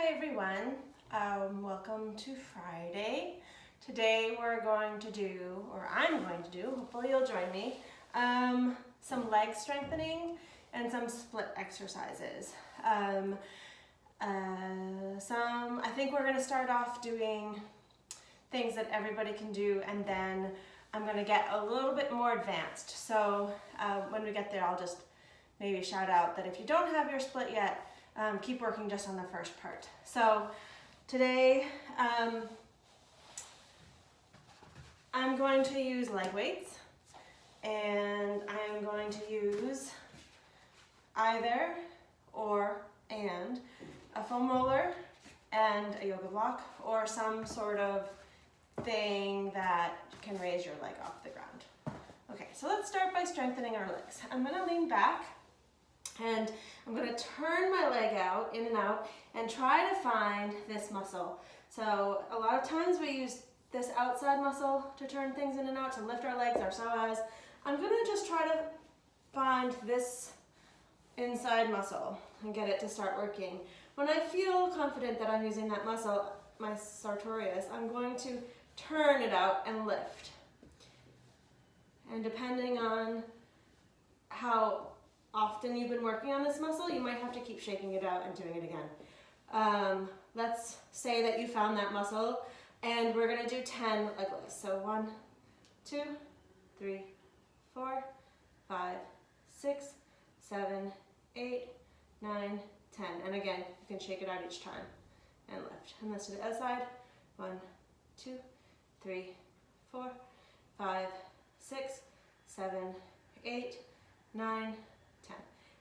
Hi everyone, welcome to Friday. Today we're going to do, or I'm going to do, hopefully you'll join me, some leg strengthening and some split exercises. I think we're going to start off doing things that everybody can do, and then I'm going to get a little bit more advanced. So when we get there, I'll just maybe shout out that if you don't have your split yet, keep working just on the first part. So today I'm going to use leg weights, and I'm going to use either or and a foam roller and a yoga block, or some sort of thing that can raise your leg off the ground. Okay, so let's start by strengthening our legs. I'm going to lean back and I'm going to turn my leg out, in and out, and try to find this muscle. So a lot of times we use this outside muscle to turn things in and out, to lift our legs, our psoas. I'm going to just try to find this inside muscle and get it to start working. When I feel confident that I'm using that muscle, my sartorius, I'm going to turn it out and lift. And depending on how often you've been working on this muscle, you might have to keep shaking it out and doing it again. Let's say that you found that muscle, and we're going to do 10 leg lifts. So 1, 2, 3, 4, 5, 6, 7, 8, 9, 10. And again, you can shake it out each time and lift. And let's do the other side. 1, 2, 3, 4, 5, 6, 7, 8, 9, 10.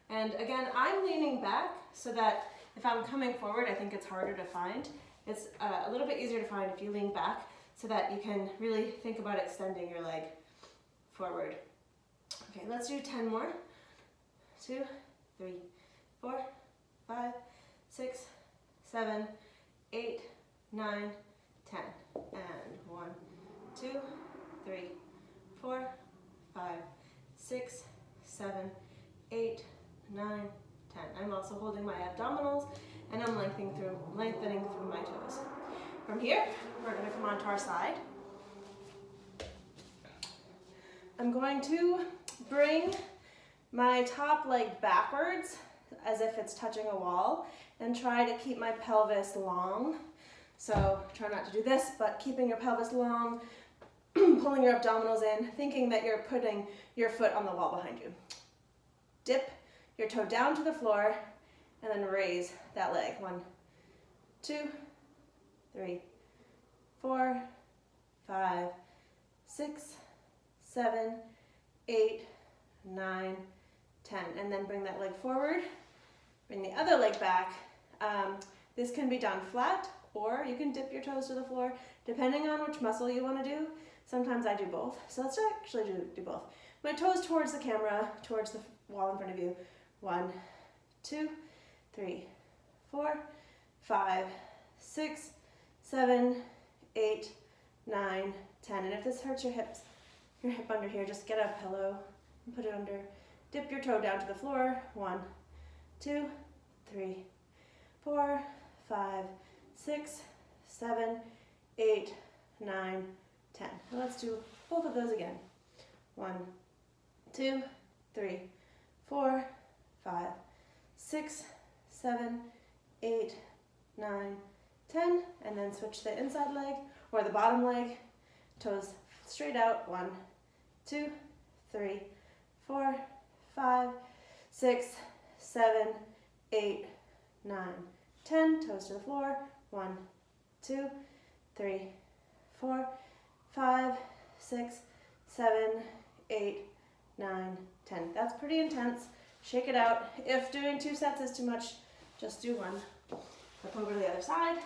And again, I'm leaning back so that if I'm coming forward, I think it's harder to find. It's a little bit easier to find if you lean back, so that you can really think about extending your leg forward. Okay, let's do 10 more. 2, 3, 4, 5, 6, 7, 8, 9, 10. And 1, 2, 3, 4, 5, 6, 7, 8, 9, 10. I'm also holding my abdominals, and I'm lengthening through my toes. From here, we're going to come onto our side. I'm going to bring my top leg backwards as if it's touching a wall, and try to keep my pelvis long. So try not to do this, but keeping your pelvis long, pulling your abdominals in, thinking that you're putting your foot on the wall behind you. Dip your toe down to the floor, and then raise that leg. 1, 2, 3, 4, 5, 6, 7, 8, 9, 10. And then bring that leg forward. Bring the other leg back. This can be done flat, or you can dip your toes to the floor, depending on which muscle you want to do. Sometimes I do both. So let's actually do both. My toes towards the camera, towards the wall in front of you. 1, 2, 3, 4, 5, 6, 7, 8, 9, 10. And if this hurts your hips, your hip under here, just get a pillow and put it under. Dip your toe down to the floor. 1, 2, 3, 4, 5, 6, 7, 8, 9, 10. Now let's do both of those again. 1, 2, 3, 4, 5, 6, 7, 8, 9, 10. And then switch the inside leg or the bottom leg. Toes straight out. 1, 2, 3, 4, 5, 6, 7, 8, 9, 10. Toes to the floor. 1, 2, 3, 4, 5, 6, 7, 8, 9, 10. That's pretty intense. Shake it out. If doing 2 sets is too much, just do 1. Flip over to the other side.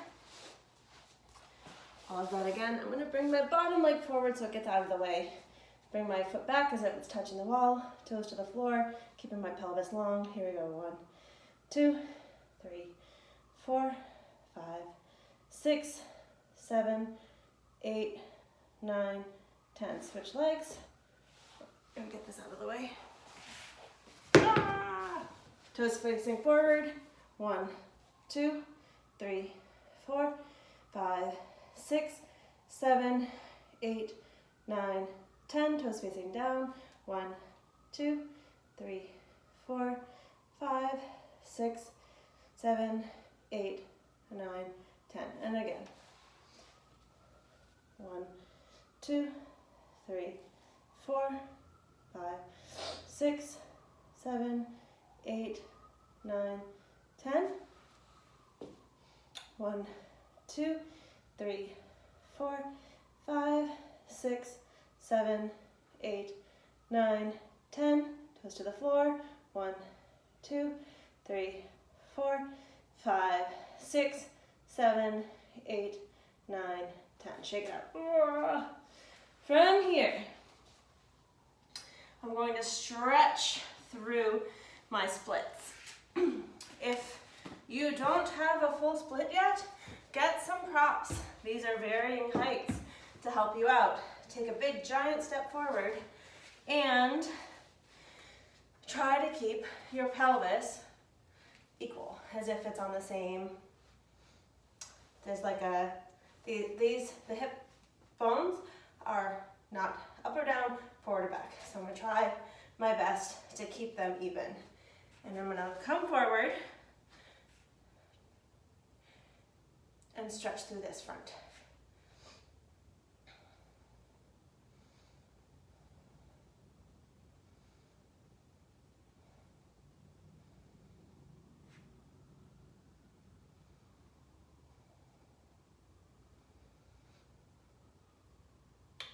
All of that again. I'm going to bring my bottom leg forward so it gets out of the way. Bring my foot back as if it's touching the wall. Toes to the floor. Keeping my pelvis long. Here we go. 1, 2, 3, 4, 5, 6, 7, 8, 9, 10. Switch legs. And get this out of the way. Toes facing forward. 1, 2, 3, 4, 5, 6, 7, 8, 9, 10. Toes facing down. 1, 2, 3, 4, 5, 6, 7, 8, 9, 10. And again. 1, 2, 3, 4, 5, 6, 7, 8, 9, 10. 1, 2, 3, 4, 5, 6, 7, 8, 9, 10. Toes to the floor. 1, 2, 3, 4, 5, 6, 7, 8, 9, 10. Shake it out. From here, I'm going to stretch through my splits. If you don't have a full split yet, get some props. These are varying heights to help you out. Take a big giant step forward and try to keep your pelvis equal, as if it's on the same. There's like the hip bones are not up or down, forward or back. So I'm gonna try my best to keep them even. And I'm gonna come forward and stretch through this front.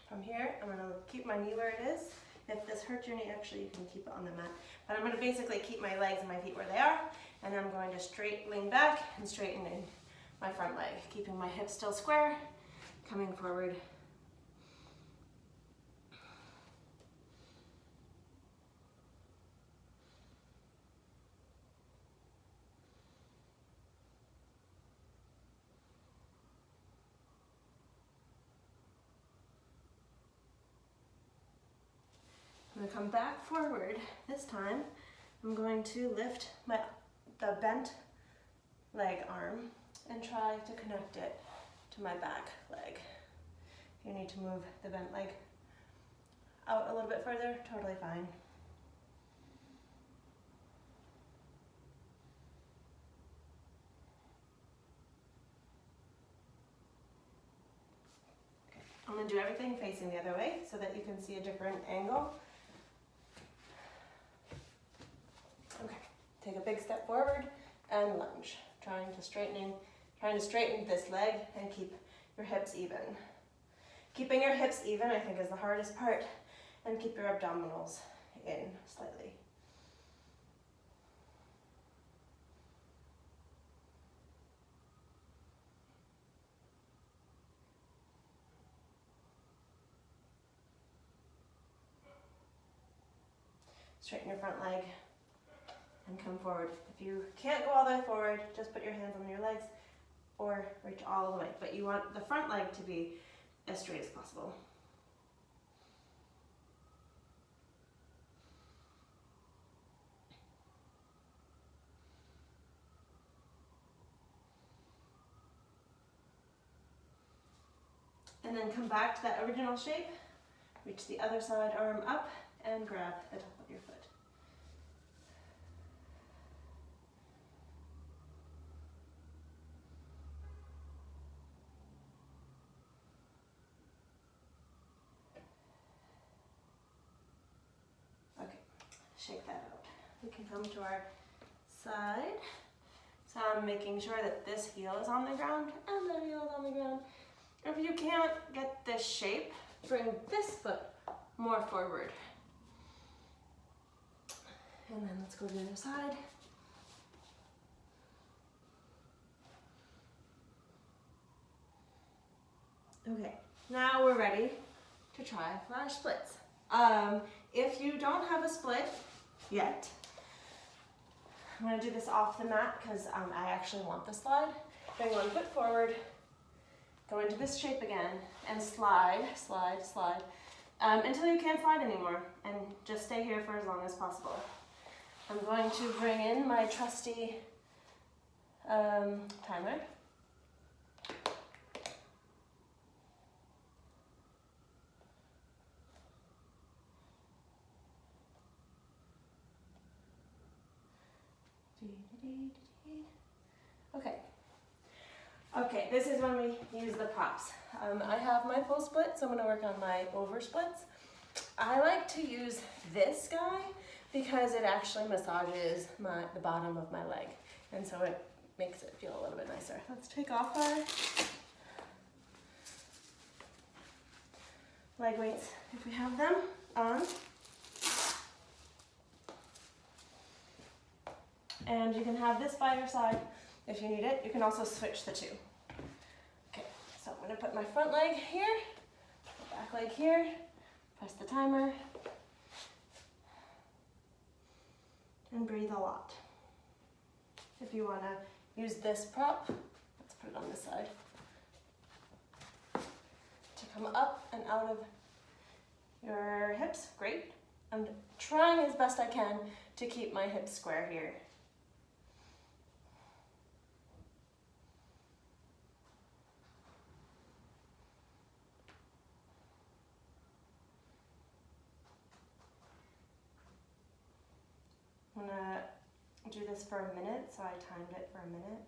From here, I'm gonna keep my knee where it is. If this hurts your knee, actually you can keep it on the mat. But I'm gonna basically keep my legs and my feet where they are, and I'm going to straight lean back and straighten in my front leg, keeping my hips still square, coming forward. I'm going to come back forward. This time, I'm going to lift the bent leg arm and try to connect it to my back leg. If you need to move the bent leg out a little bit further, totally fine. Okay. I'm going to do everything facing the other way so that you can see a different angle. Okay, take a big step forward and lunge, trying to straighten this leg and keep your hips even. Keeping your hips even, I think, is the hardest part, and keep your abdominals in slightly. Straighten your front leg and come forward. If you can't go all the way forward, just put your hands on your legs or reach all the way. But you want the front leg to be as straight as possible. And then come back to that original shape. Reach the other side arm up and grab the top of your foot. Okay, shake that out. We can come to our side. So I'm making sure that this heel is on the ground and the heel is on the ground. If you can't get this shape, bring this foot more forward. And then let's go to the other side. Okay, now we're ready to try flash splits. If you don't have a split yet, I'm going to do this off the mat because I actually want the slide. Bring one foot forward, go into this shape again, and slide, slide, slide, until you can't slide anymore, and just stay here for as long as possible. I'm going to bring in my trusty timer, Okay, this is when we use the props. I have my full split, so I'm gonna work on my over splits. I like to use this guy because it actually massages the bottom of my leg, and so it makes it feel a little bit nicer. Let's take off our leg weights if we have them on. And you can have this by your side if you need it. You can also switch the two. Okay, so I'm gonna put my front leg here, back leg here, press the timer, and breathe a lot. If you wanna use this prop, let's put it on this side, to come up and out of your hips, great. I'm trying as best I can to keep my hips square here. I'm gonna do this for a minute, so I timed it for a minute.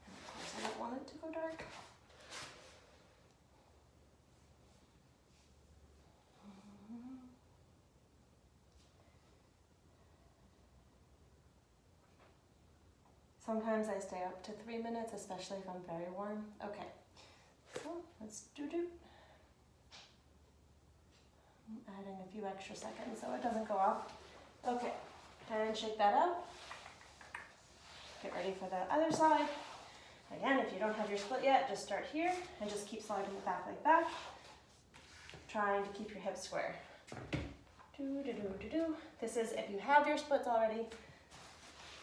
And of course, I don't want it to go dark. Sometimes I stay up to 3 minutes, especially if I'm very warm. Okay, so let's do. I'm adding a few extra seconds so it doesn't go off. Okay, and shake that out. Get ready for the other side. Again, if you don't have your split yet, just start here and just keep sliding the back leg back, trying to keep your hips square. This is if you have your splits already,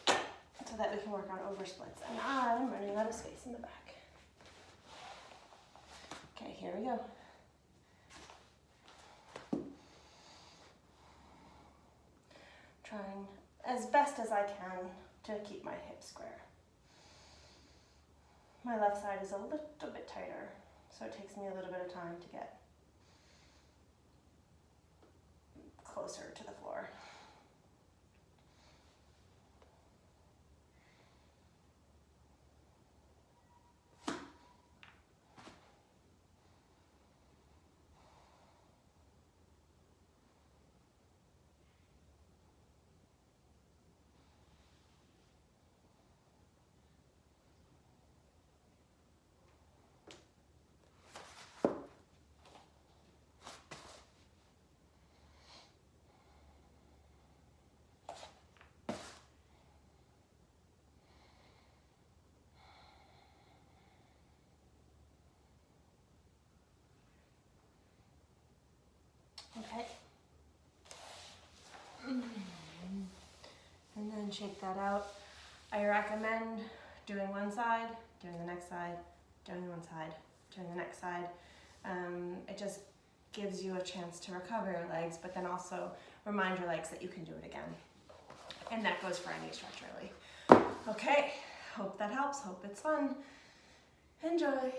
so that we can work on over splits. And I'm running out of space in the back. Okay, here we go. Trying as best as I can to keep my hips square. My left side is a little bit tighter, so it takes me a little bit of time to get closer to the floor. Okay. And then shake that out. I recommend doing one side, doing the next side, doing one side, doing the next side. It just gives you a chance to recover your legs, but then also remind your legs that you can do it again. And that goes for any stretch, really. Okay, hope that helps. Hope it's fun. Enjoy.